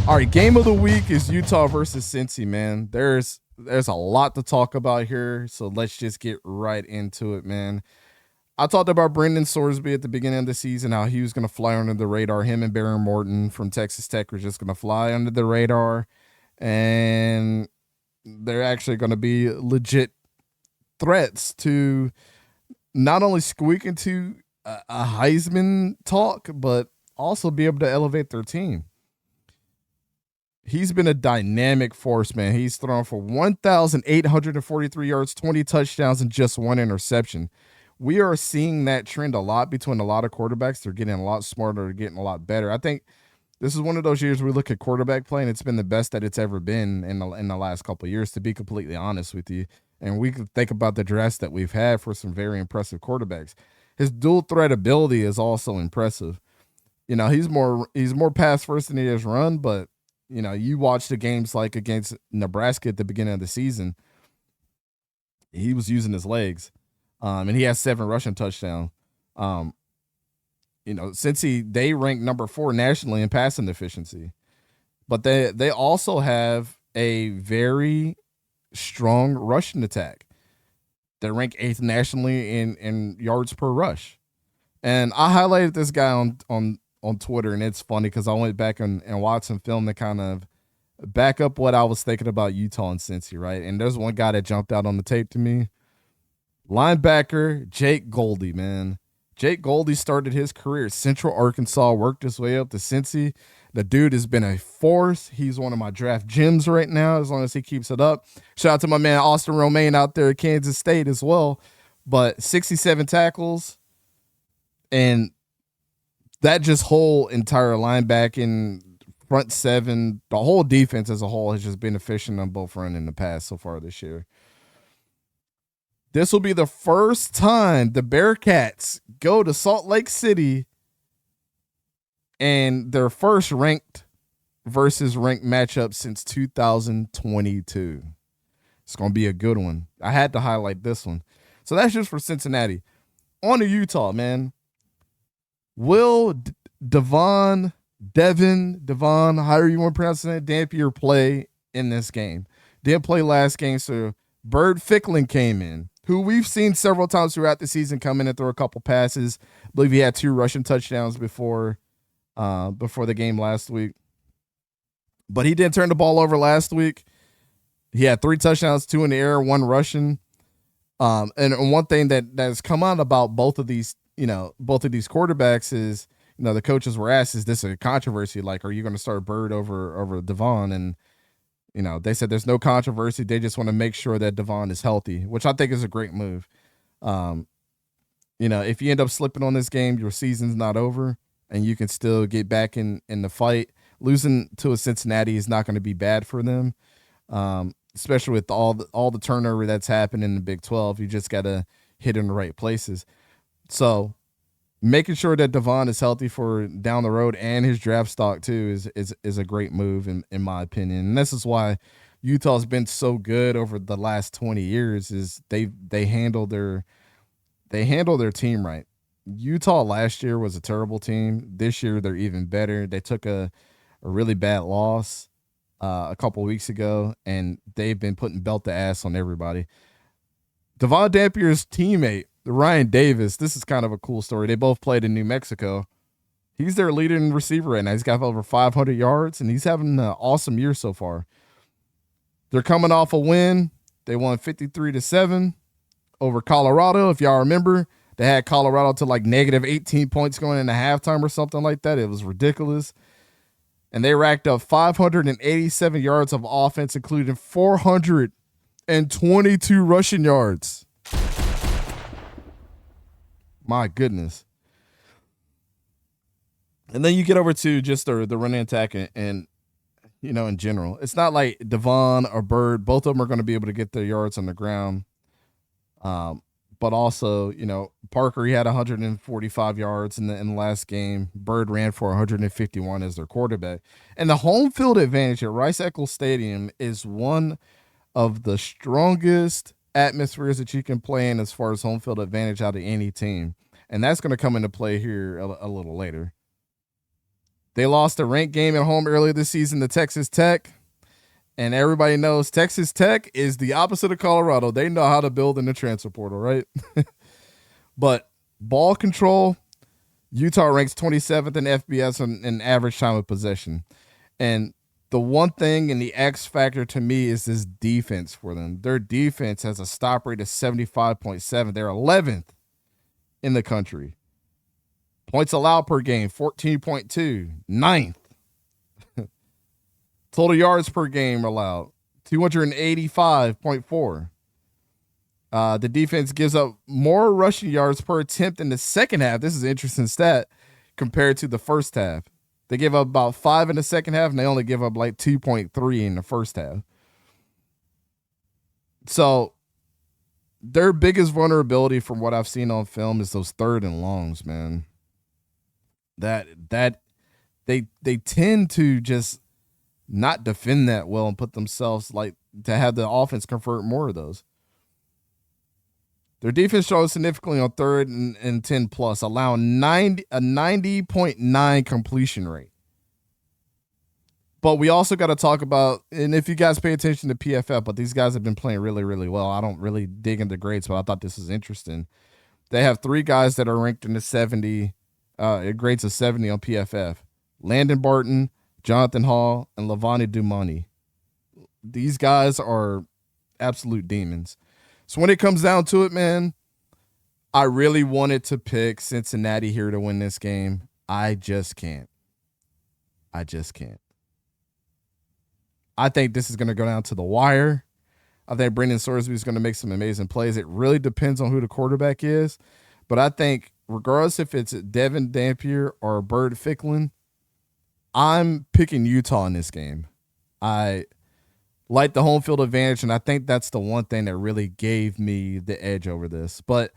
All right, game of the week is Utah versus Cincy, man. There's a lot to talk about here, so let's just get right into it, man. I talked about Brendan Sorsby at the beginning of the season, how he was going to fly under the radar. Him and Baron Morton from Texas Tech were just going to fly under the radar, and they're actually going to be legit threats to not only squeak into a Heisman talk, but also be able to elevate their team. He's been a dynamic force, man. He's thrown for 1,843 yards, 20 touchdowns, and just one interception. We are seeing that trend a lot between a lot of quarterbacks. They're getting a lot smarter, they're getting a lot better. I think this is one of those years we look at quarterback play, and it's been the best that it's ever been in the last couple of years, to be completely honest with you. And we can think about the drafts that we've had for some very impressive quarterbacks. His dual threat ability is also impressive. You know, he's more pass first than he is run, but you know, you watch the games like against Nebraska at the beginning of the season, he was using his legs, and he has 7 rushing touchdowns. You know, Cincy, they rank number 4 nationally in passing efficiency, but they also have a very strong rushing attack. They rank 8th nationally in yards per rush. And I highlighted this guy on Twitter, and it's funny because I went back and watched some film to kind of back up what I was thinking about Utah and Cincy, right? And there's one guy that jumped out on the tape to me. Linebacker 𝗕𝘂𝘀𝗶𝘲𝗀𝗀, man. 𝗕𝘂𝘂𝘀𝗀𝗀 started his career at Central Arkansas, worked his way up to Cincy. The dude has been a force. He's one of my draft gems right now, as long as he keeps it up. Shout out to my man Austin Romaine out there at Kansas State as well. But 67 tackles, and that just whole entire linebacking, front 7, the whole defense as a whole has just been efficient on both front and the pass so far this year. This will be the first time the Bearcats go to Salt Lake City and their first ranked versus ranked matchup since 2022. It's going to be a good one. I had to highlight this one. So that's just for Cincinnati. On to Utah, man. Will devon, however you want to pronounce it, dampier play in this game? Didn't play last game, so 𝗕𝘂𝘀𝗀𝗀𝘀 came in, who we've seen several times throughout the season come in and throw a couple passes. I believe he had 2 rushing touchdowns before the game last week. But he didn't turn the ball over last week. He had 3 touchdowns, 2 in the air, 1 rushing. And one thing that has come out about both of these quarterbacks is, you know, the coaches were asked, is this a controversy? Like, are you going to start Byrd over devon? And, you know, they said there's no controversy. They just want to make sure that devon is healthy, which I think is a great move. You know, if you end up slipping on this game, your season's not over and you can still get back in the fight. Losing to a Cincinnati is not going to be bad for them. Especially with all the turnover that's happened in the Big 12. You just got to hit in the right places. So making sure that devon is healthy for down the road and his draft stock too is a great move in my opinion. And this is why Utah's been so good over the last 20 years is they handle their team right. Utah last year was a terrible team. This year they're even better. They took a really bad loss a couple weeks ago, and they've been putting belt to ass on everybody. Devon Dampier's teammate, Ryan Davis, this is kind of a cool story. They both played in New Mexico. He's their leading receiver right now. He's got over 500 yards, and he's having an awesome year so far. They're coming off a win. They won 53-7 over Colorado. If y'all remember, they had Colorado to like negative 18 points going into halftime or something like that. It was ridiculous. And they racked up 587 yards of offense, including 422 rushing yards. My goodness. And then you get over to just the running attack and you know, in general. It's not like devon or Byrd. Both of them are going to be able to get their yards on the ground. But also, you know, Parker, he had 145 yards in the last game. Byrd ran for 151 as their quarterback. And the home field advantage at Rice-Eccles Stadium is one of the strongest atmospheres that you can play in as far as home field advantage out of any team. And that's going to come into play here a little later. They lost a ranked game at home earlier this season to Texas Tech. And everybody knows Texas Tech is the opposite of Colorado. They know how to build in the transfer portal, right? But ball control, Utah ranks 27th in FBS in average time of possession. And the one thing in the X factor to me is this defense for them. Their defense has a stop rate of 75.7. They're 11th in the country. Points allowed per game, 14.2. 9th. Total yards per game allowed, 285.4. The defense gives up more rushing yards per attempt in the second half. This is an interesting stat compared to the first half. They give up about 5 in the second half, and they only give up like 2.3 in the first half. So their biggest vulnerability from what I've seen on film is those 3rd and longs, man. That they tend to just not defend that well and put themselves like to have the offense convert more of those. Their defense shows significantly on 3rd and 10 plus, allowing a 90.9 completion rate. But we also got to talk about, and if you guys pay attention to PFF, but these guys have been playing really, really well. I don't really dig into grades, but I thought this was interesting. They have 3 guys that are ranked in the 70, grades of 70 on PFF. Landon Barton, Jonathan Hall, and Levani Dumani. These guys are absolute demons. So when it comes down to it, man, I really wanted to pick Cincinnati here to win this game. I just can't. I think this is going to go down to the wire. I think Brendan Sorsby is going to make some amazing plays. It really depends on who the quarterback is. But I think regardless if it's Devon, Dampier, or 𝗕𝘂𝘀𝗀𝗀𝗀, I'm picking Utah in this game. I like the home field advantage, and I think that's the one thing that really gave me the edge over this. But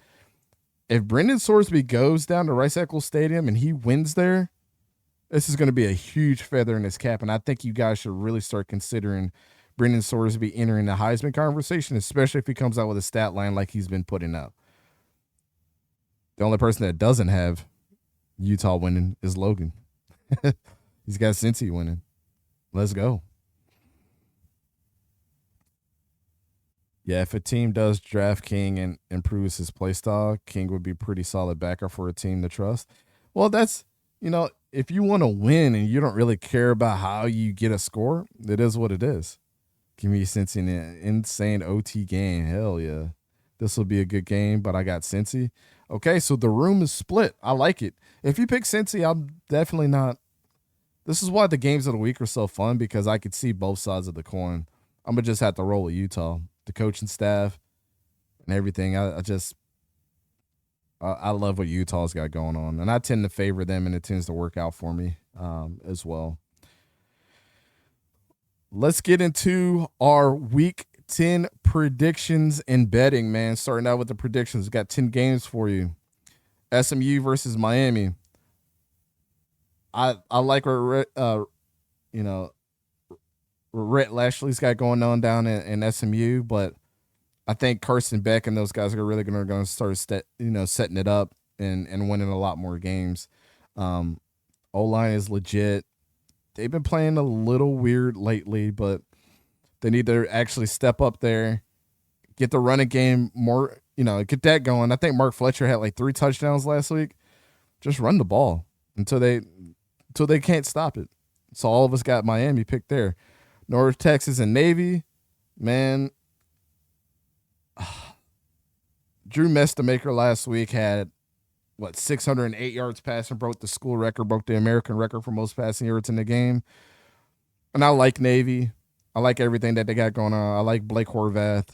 if Brendan Sorsby goes down to Rice-Eccles Stadium and he wins there, this is going to be a huge feather in his cap, and I think you guys should really start considering Brendan Sorsby entering the Heisman conversation, especially if he comes out with a stat line like he's been putting up. The only person that doesn't have Utah winning is Logan. He's got Cincy winning. Let's go. Yeah, if a team does draft King and improves his play style, King would be pretty solid backer for a team to trust. Well, that's, if you want to win and you don't really care about how you get a score, it is what it is. Give me Cincy in an insane OT game. Hell yeah. This will be a good game, but I got Cincy. Okay, so the room is split. I like it. If you pick Cincy, I'm definitely not. This is why the games of the week are so fun, because I could see both sides of the coin. I'm going to just have to roll with Utah. The coaching staff and everything. I love what Utah's got going on, and I tend to favor them, and it tends to work out for me as well. Let's get into our week 10 predictions and betting, man. Starting out with the predictions. We've got 10 games for you. SMU versus Miami. I like what Rhett Lashley's got going on down in SMU, but I think Carson Beck and those guys are really going to start setting it up and winning a lot more games. O-line is legit. They've been playing a little weird lately, but they need to actually step up there, get the running game more, get that going. I think Mark Fletcher had like 3 touchdowns last week. Just run the ball until they can't stop it. So all of us got Miami picked there. North Texas and Navy, man. Drew Mestamaker last week had 608 yards passing, broke the school record, broke the American record for most passing yards in the game. And I like Navy. I like everything that they got going on. I like Blake Horvath.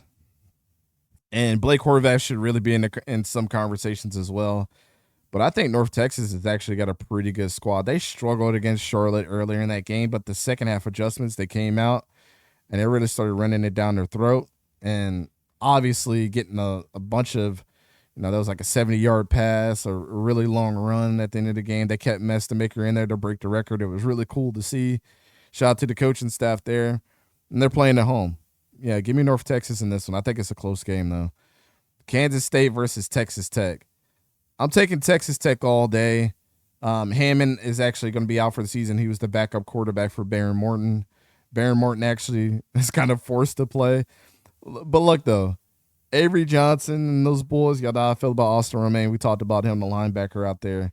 And Blake Horvath should really be in some conversations as well. But I think North Texas has actually got a pretty good squad. They struggled against Charlotte earlier in that game, but the second half adjustments, they came out and they really started running it down their throat. And obviously getting a bunch of, there was like a 70-yard pass, a really long run at the end of the game. They kept Mestamaker in there to break the record. It was really cool to see. Shout out to the coaching staff there. And they're playing at home. Yeah, give me North Texas in this one. I think it's a close game, though. Kansas State versus Texas Tech. I'm taking Texas Tech all day. Hammond is actually going to be out for the season. He was the backup quarterback for Baron Morton. Baron Morton actually is kind of forced to play. But look, though, Avery Johnson and those boys, y'all know how I feel about Austin Romaine. We talked about him, the linebacker out there.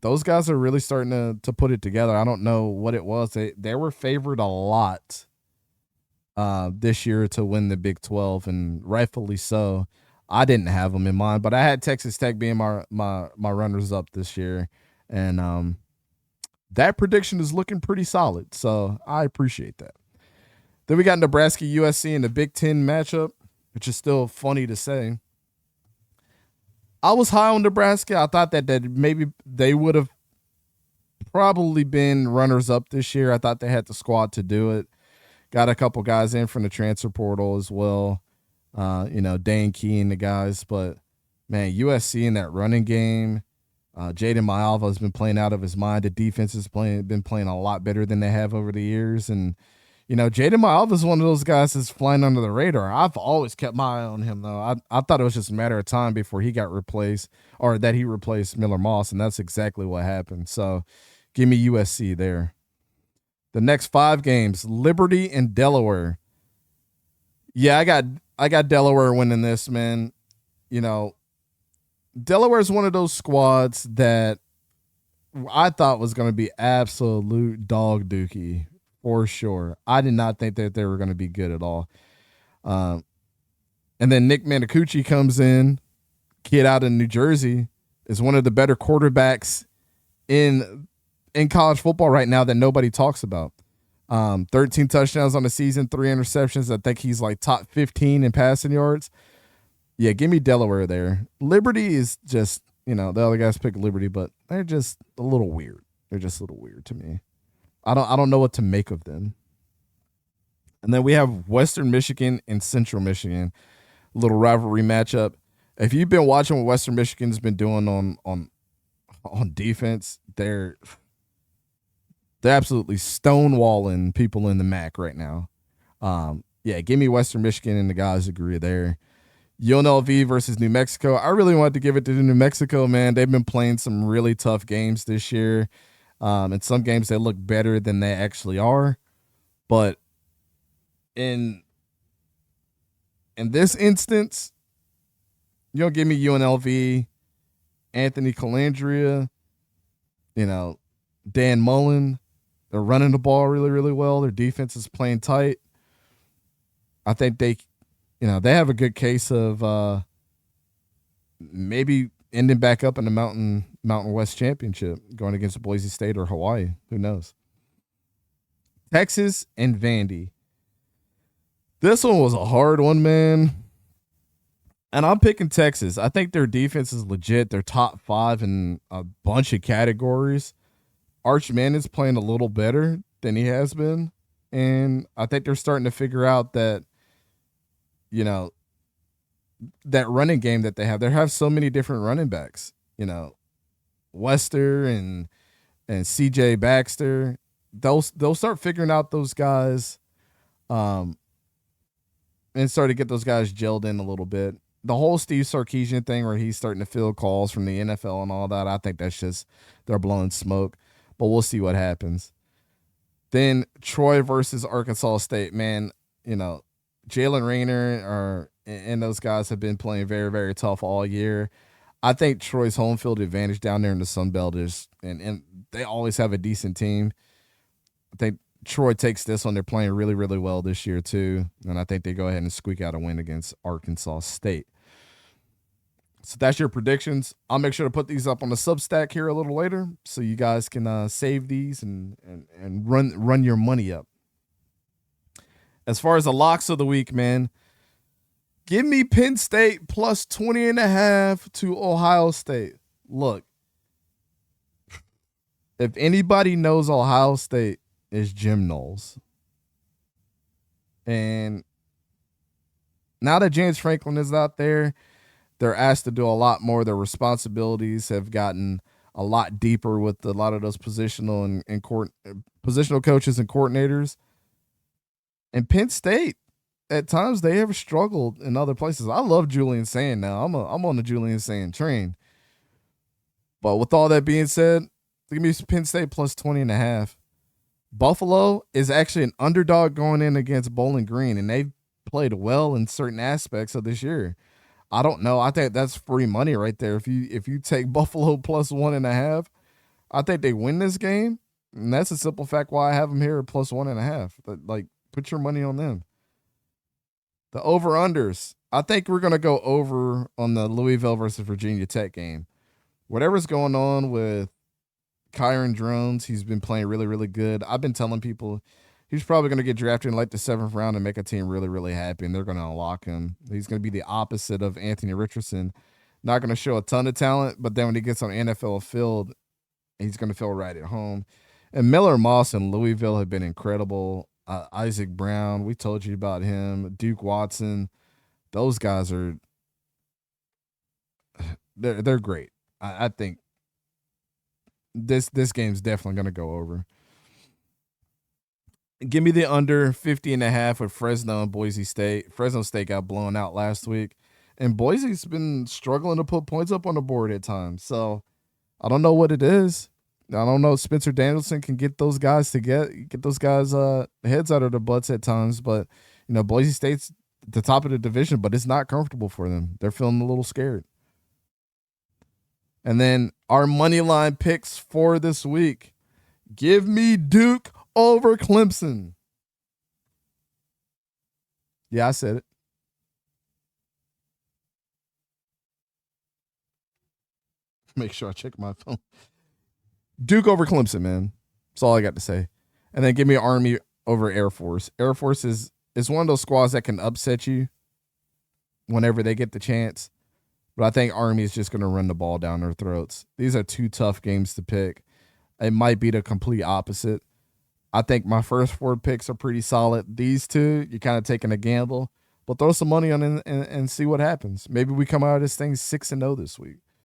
Those guys are really starting to put it together. I don't know what it was. They were favored a lot this year to win the Big 12, and rightfully so. I didn't have them in mind, but I had Texas Tech being my runners up this year, and that prediction is looking pretty solid. So I appreciate that. Then we got Nebraska USC in the Big Ten matchup, which is still funny to say. I was high on Nebraska. I thought that maybe they would have probably been runners up this year. I thought they had the squad to do it. Got a couple guys in from the transfer portal as well. Dan Key and the guys. But, man, USC in that running game, 𝗕𝘂𝘀𝗶𝗲𝗀𝗀 has been playing out of his mind. The defense has been playing a lot better than they have over the years. And, 𝗕𝘂𝘀𝗶𝗲𝗀 is one of those guys that's flying under the radar. I've always kept my eye on him, though. I thought it was just a matter of time before he got replaced, or that he replaced Miller Moss, and that's exactly what happened. So give me USC there. The next 5 games, Liberty and Delaware. Yeah, I got Delaware winning this, man. Delaware is one of those squads that I thought was going to be absolute dog dookie for sure. I did not think that they were going to be good at all. And then Nick Manacucci comes in, kid out in New Jersey, is one of the better quarterbacks in college football right now that nobody talks about. 13 touchdowns on the season, 3 interceptions. I think he's like top 15 in passing yards. Yeah, give me Delaware there. Liberty is just, the other guys pick Liberty, but they're just a little weird. They're just a little weird to me. I don't know what to make of them. And then we have Western Michigan and Central Michigan, a little rivalry matchup. If you've been watching what Western Michigan's been doing on defense, they're absolutely stonewalling people in the MAC right now. Give me Western Michigan, and the guys agree there. UNLV versus New Mexico. I really wanted to give it to New Mexico, man. They've been playing some really tough games this year. In some games, they look better than they actually are. But in this instance, you'll give me UNLV, Anthony Colandrea, Dan Mullen. They're running the ball really, really well. Their defense is playing tight. I think they have a good case of maybe ending back up in the Mountain West Championship, going against Boise State or Hawaii. Who knows? Texas and Vandy. This one was a hard one, man. And I'm picking Texas. I think their defense is legit. They're top 5 in a bunch of categories. Arch Mannon's playing a little better than he has been. And I think they're starting to figure out that, that running game that they have so many different running backs, Wester and CJ Baxter. They'll start figuring out those guys, and start to get those guys gelled in a little bit. The whole Steve Sarkisian thing where he's starting to field calls from the NFL and all that, I think that's just they're blowing smoke. But we'll see what happens. Then Troy versus Arkansas State, man. Jalen Rayner and those guys have been playing very, very tough all year. I think Troy's home field advantage down there in the Sun Belt is, and they always have a decent team. I think Troy takes this one. They're playing really, really well this year too, and I think they go ahead and squeak out a win against Arkansas State. So that's your predictions. I'll make sure to put these up on the Substack here a little later, so you guys can save these and run your money up. As far as the locks of the week, man, give me Penn State plus 20.5 to Ohio State. Look, if anybody knows Ohio State, is Jim Knowles. And now that James Franklin is out there, they're asked to do a lot more. Their responsibilities have gotten a lot deeper with a lot of those positional positional coaches and coordinators. And Penn State, at times, they have struggled in other places. I love Julian Sand now. I'm on the Julian Sand train. But with all that being said, give me Penn State plus 20.5. Buffalo is actually an underdog going in against Bowling Green, and they've played well in certain aspects of this year. I don't know. I think that's free money right there. If you take Buffalo plus 1.5, I think they win this game. And that's a simple fact why I have them here at plus 1.5. But like, put your money on them. The over-unders. I think we're going to go over on the Louisville versus Virginia Tech game. Whatever's going on with Kyron Drones, he's been playing really, really good. I've been telling people he's probably going to get drafted in like the 7th round and make a team really, really happy, and they're going to unlock him. He's going to be the opposite of Anthony Richardson. Not going to show a ton of talent, but then when he gets on NFL field, he's going to feel right at home. And Miller Moss and Louisville have been incredible. Isaac Brown, we told you about him. Duke Watson, those guys are they're great. I think this game's definitely going to go over. Give me the under 50.5 with Fresno and Boise State. Fresno State got blown out last week, and Boise's been struggling to put points up on the board at times. So I don't know what it is. I don't know if Spencer Danielson can get those guys to get those guys heads out of their butts at times, but Boise State's at the top of the division, but it's not comfortable for them. They're feeling a little scared. And then our money line picks for this week. Give me Duke over Clemson. Yeah, I said it. Make sure I check my phone. Duke over Clemson, man. That's all I got to say. And then give me Army over Air Force. Air Force is one of those squads that can upset you whenever they get the chance. But I think Army is just going to run the ball down their throats. These are two tough games to pick. It might be the complete opposite. I think my first 4 picks are pretty solid. These two, you're kind of taking a gamble. But throw some money on it and see what happens. Maybe we come out of this thing 6-0 this week.